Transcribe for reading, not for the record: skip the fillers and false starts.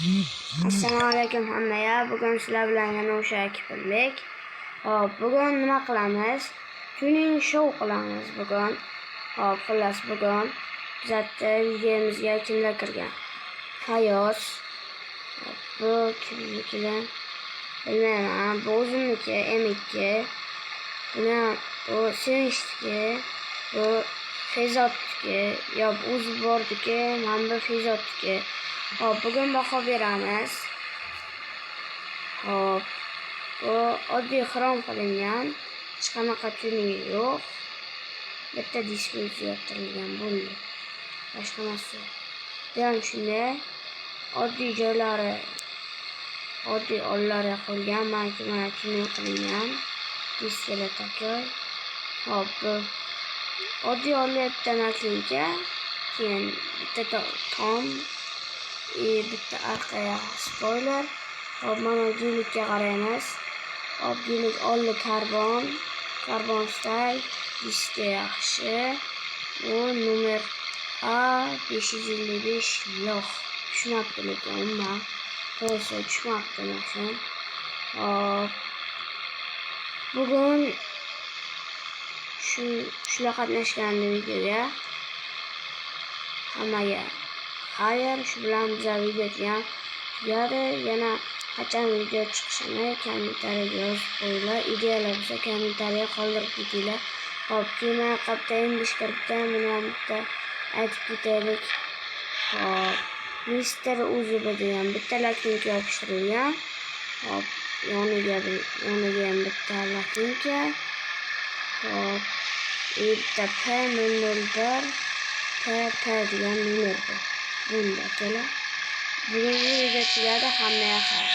Assalomu alaykum hammaga. Bugun sizlar bilan yana o'sha kipirlik. Hop, bugun nima qilamiz? Tuning show qilamiz bugun. Hop, xullas bugun bizatda videomizga kimlar kirgan? Fayoz. Bu kimnikilar? Bilmayman. Bu o'zimniki, M2. Bu Sevinchniki. Bu Fezotniki. Yo, o'zi bordiki, mana bu Fezotniki. Hop, bugun baho beramiz. Hop, bu oddiy xrom qilingan, hech qanaqa tuning yo'q. Bitta displey o'zgartirilgan bo'ldi. Boshqa narsa. Ham shunday oddiy joylari, oddiy ollari qo'yilgan, mana tuning qilingan. Displey takoy. Hop, bu oddiy ollayapti naklinka, keyin bitta tom, bitta orqaga spoiler. Hop, mana gillikka qaraymiz. Hop, gillik olli karbon style, diski yaxshi. Bu nomer A555 loh. Tushunabdi lekin umuman. To'g'risi tushunabdi mashina. Hop. Bugun shular qatnashgan videoga hammaga xayr. Shu bilan bizlar video tugadi. Yana qachon video chiqishini kommentariyaga yozib qo'yinglar. Ideyalar bo'lsa kommentariya qoldirib ketinglar. Hop, keyin qayerda English kiribdi, buni ham bitta aytib ketaylik. Hop, Mister Uzuba degan bitta latinka yopishtirilgan. Hop, yoniga ham bitta latinka. Hop, bitta P001 PP degan nomer bor. Bunda kelar. Bugungi video tugadi. Hammaga xayr.